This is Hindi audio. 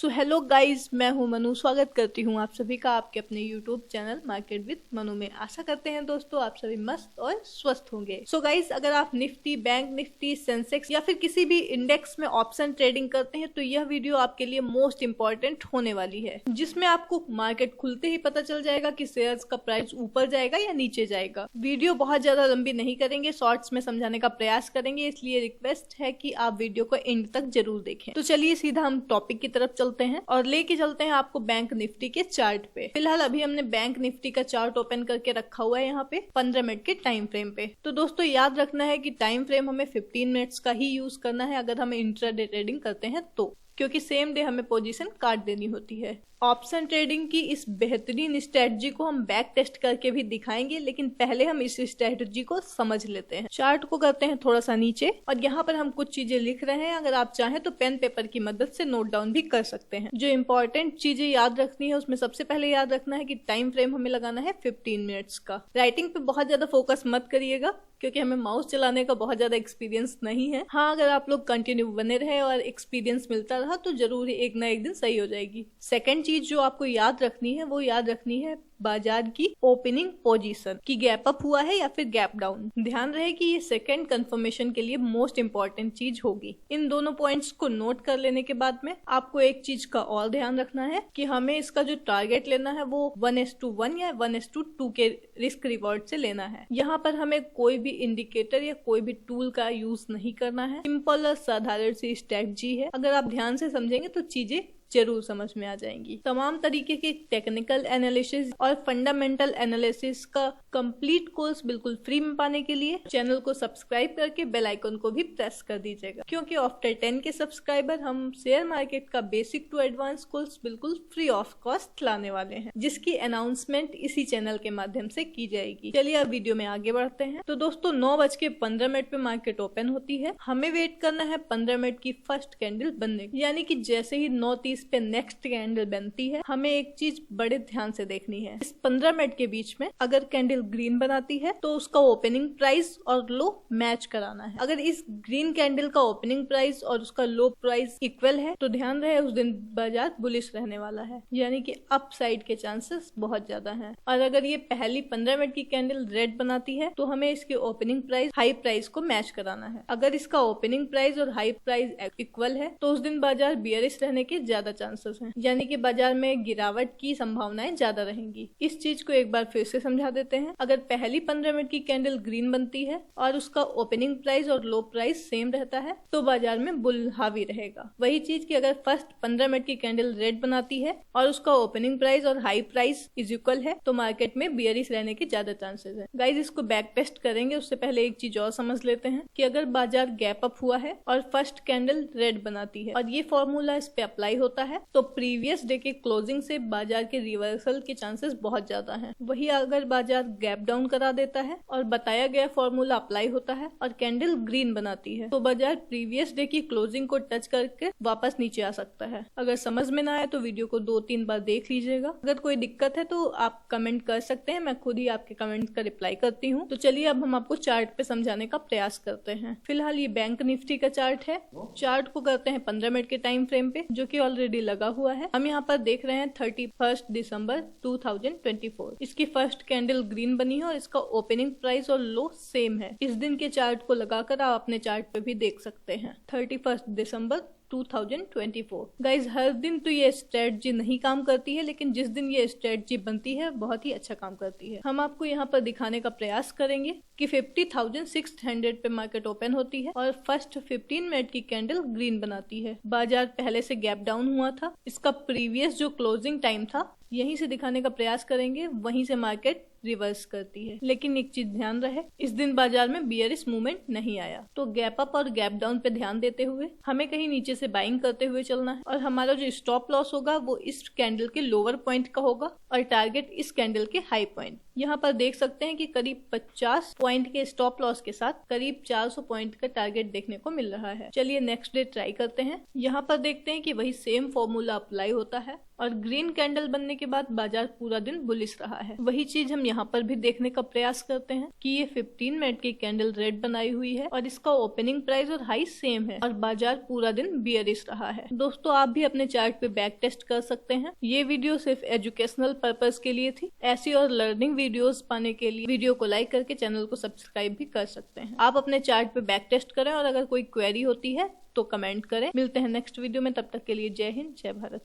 सो हेलो गाइज, मैं हूं मनु। स्वागत करती हूं आप सभी का आपके अपने YouTube channel market with Manu में। आशा करते हैं दोस्तों आप सभी मस्त और स्वस्थ होंगे। सो गाइज, अगर आप निफ्टी, बैंक निफ्टी, सेंसेक्स या फिर किसी भी इंडेक्स में ऑप्शन ट्रेडिंग करते हैं तो यह वीडियो आपके लिए मोस्ट इंपॉर्टेंट होने वाली है, जिसमें आपको मार्केट खुलते ही पता चल जाएगा कि शेयर्स का प्राइस ऊपर जाएगा या नीचे जाएगा। वीडियो बहुत ज्यादा लंबी नहीं करेंगे, शॉर्ट्स में समझाने का प्रयास करेंगे, इसलिए रिक्वेस्ट है कि आप वीडियो को एंड तक जरूर देखें। तो चलिए सीधा हम टॉपिक की तरफ चलते हैं और लेके चलते हैं आपको बैंक निफ्टी के चार्ट पे। फिलहाल अभी हमने बैंक निफ्टी का चार्ट ओपन करके रखा हुआ है यहाँ पे 15 मिनट के टाइम फ्रेम पे। तो दोस्तों याद रखना है कि टाइम फ्रेम हमें 15 मिनट्स का ही यूज करना है अगर हम इंट्राडे ट्रेडिंग करते हैं तो, क्योंकि सेम डे हमें पोजीशन काट देनी होती है। ऑप्शन ट्रेडिंग की इस बेहतरीन स्ट्रेटजी को हम बैक टेस्ट करके भी दिखाएंगे, लेकिन पहले हम इस स्ट्रेटजी को समझ लेते हैं। चार्ट को करते हैं थोड़ा सा नीचे और यहाँ पर हम कुछ चीजें लिख रहे हैं। अगर आप चाहें तो पेन पेपर की मदद से नोट डाउन भी कर सकते हैं। जो इंपॉर्टेंट चीजें याद रखनी है उसमें सबसे पहले याद रखना है कि टाइम फ्रेम हमें लगाना है 15 मिनट्स का। राइटिंग पे बहुत ज्यादा फोकस मत करिएगा क्योंकि हमें माउस चलाने का बहुत ज्यादा एक्सपीरियंस नहीं है। हाँ, अगर आप लोग कंटिन्यू बने रहे और एक्सपीरियंस मिलता रहा तो जरूर एक ना एक दिन सही हो जाएगी। सेकंड चीज जो आपको याद रखनी है वो याद रखनी है बाजार की ओपनिंग पोजीशन की गैप अप हुआ है या फिर गैप डाउन। ध्यान रहे कि ये सेकंड कंफर्मेशन के लिए मोस्ट इंपॉर्टेंट चीज होगी। इन दोनों पॉइंट्स को नोट कर लेने के बाद में आपको एक चीज का और ध्यान रखना है कि हमें इसका जो टारगेट लेना है वो 1:1 या 1:2 के रिस्क रिवॉर्ड से लेना है। यहाँ पर हमें कोई भी इंडिकेटर या कोई भी टूल का यूज नहीं करना है। सिंपल और साधारण सी स्ट्रेटजी है। अगर आप ध्यान से समझेंगे तो चीजें जरूर समझ में आ जाएंगी। तमाम तरीके के टेक्निकल एनालिसिस और फंडामेंटल एनालिसिस का कंप्लीट कोर्स बिल्कुल फ्री में पाने के लिए चैनल को सब्सक्राइब करके बेल आइकन को भी प्रेस कर दीजिएगा, क्योंकि आफ्टर 10 के सब्सक्राइबर हम शेयर मार्केट का बेसिक टू एडवांस कोर्स बिल्कुल फ्री ऑफ कॉस्ट लाने वाले हैं, जिसकी अनाउंसमेंट इसी चैनल के माध्यम से की जाएगी। चलिए अब वीडियो में आगे बढ़ते हैं। तो दोस्तों 9:15 पे मार्केट ओपन होती है। हमें वेट करना है 15 मिनट की फर्स्ट कैंडल बनने की, यानी कि जैसे ही 9:30 पे नेक्स्ट कैंडल बनती है हमें एक चीज बड़े ध्यान से देखनी है। इस 15 मिनट के बीच में अगर कैंडल ग्रीन बनाती है तो उसका ओपनिंग प्राइस और लो मैच कराना है। अगर इस ग्रीन कैंडल का ओपनिंग प्राइस और उसका लो प्राइस इक्वल है तो ध्यान रहे उस दिन बाजार बुलिश रहने वाला है, यानी कि अप साइड के चांसेस बहुत ज्यादा हैं। और अगर ये पहली 15 मिनट की कैंडल रेड बनाती है तो हमें इसके ओपनिंग प्राइस हाई प्राइस को मैच कराना है। अगर इसका ओपनिंग प्राइस और हाई प्राइस इक्वल है तो उस दिन बाजार बियरिश रहने के ज्यादा चांसेस हैं, यानी कि बाजार में गिरावट की संभावनाएं ज्यादा रहेंगी। इस चीज को एक बार फिर से समझा देते हैं। अगर पहली 15 मिनट की कैंडल ग्रीन बनती है और उसका ओपनिंग प्राइस और लो प्राइस सेम रहता है तो बाजार में बुल हावी रहेगा। वही चीज कि अगर फर्स्ट 15 मिनट की कैंडल रेड बनाती है और उसका ओपनिंग प्राइस और हाई प्राइस इज इक्वल है तो मार्केट में बियरिश रहने के ज्यादा चांसेस है। गाइज, इसको बैक टेस्ट करेंगे उससे पहले एक चीज और समझ लेते हैं कि अगर बाजार गैप अप हुआ है और फर्स्ट कैंडल रेड बनाती है और ये फॉर्मूला इस पे अप्लाई होता है तो प्रीवियस डे के क्लोजिंग से बाजार के रिवर्सल के चांसेस बहुत ज्यादा हैं। वही अगर बाजार गैप डाउन करा देता है और बताया गया फॉर्मूला अप्लाई होता है और कैंडल ग्रीन बनाती है तो बाजार प्रीवियस डे की क्लोजिंग को टच करके वापस नीचे आ सकता है। अगर समझ में ना आए तो वीडियो को 2-3 बार देख लीजिएगा। अगर कोई दिक्कत है तो आप कमेंट कर सकते हैं, मैं खुद ही आपके कमेंट का रिप्लाई करती हूँ। तो चलिए अब हम आपको चार्ट पे समझाने का प्रयास करते हैं। फिलहाल ये बैंक निफ्टी का चार्ट है। चार्ट को करते हैं 15 मिनट के टाइम फ्रेम पे, जो की ऑलरेडी लगा हुआ है। हम यहाँ पर देख रहे हैं 31 दिसंबर 2024। इसकी फर्स्ट कैंडल ग्रीन बनी है और इसका ओपनिंग प्राइस और लो सेम है। इस दिन के चार्ट को लगाकर आप अपने चार्ट पे भी देख सकते हैं 31 दिसंबर 2024। गाइज, हर दिन तो ये स्ट्रेटजी नहीं काम करती है, लेकिन जिस दिन ये स्ट्रेटजी बनती है बहुत ही अच्छा काम करती है। हम आपको यहाँ पर दिखाने का प्रयास करेंगे कि 50,600 पे मार्केट ओपन होती है और फर्स्ट 15 मिनट की कैंडल ग्रीन बनाती है। बाजार पहले से गैप डाउन हुआ था। इसका प्रीवियस जो क्लोजिंग टाइम था यहीं से दिखाने का प्रयास करेंगे, वहीं से मार्केट रिवर्स करती है। लेकिन एक चीज ध्यान रहे, इस दिन बाजार में बियरिश मूवमेंट नहीं आया। तो गैप अप और गैप डाउन पे ध्यान देते हुए हमें कहीं नीचे से बाइंग करते हुए चलना है और हमारा जो स्टॉप लॉस होगा वो इस कैंडल के लोअर पॉइंट का होगा और टारगेट इस कैंडल के हाई पॉइंट यहाँ पर देख सकते हैं कि करीब 50 पॉइंट के स्टॉप लॉस के साथ करीब 400 पॉइंट का टारगेट देखने को मिल रहा है। चलिए नेक्स्ट डे ट्राई करते हैं। यहाँ पर देखते हैं कि वही सेम फॉर्मूला अप्लाई होता है और ग्रीन कैंडल बनने के बाद बाजार पूरा दिन बुलिश रहा है। वही चीज हम यहाँ पर भी देखने का प्रयास करते हैं कि ये 15 मिनट की कैंडल रेड बनाई हुई है और इसका ओपनिंग प्राइस और हाई सेम है और बाजार पूरा दिन बियरिश रहा है। दोस्तों आप भी अपने चार्ट पे बैक टेस्ट कर सकते हैं। ये वीडियो सिर्फ एजुकेशनल पर्पज के लिए थी। ऐसी और लर्निंग वीडियोस पाने के लिए वीडियो को लाइक करके चैनल को सब्सक्राइब भी कर सकते हैं। आप अपने चार्ट पे बैक टेस्ट करें और अगर कोई क्वेरी होती है तो कमेंट करें। मिलते हैं नेक्स्ट वीडियो में, तब तक के लिए जय हिंद, जय भारत।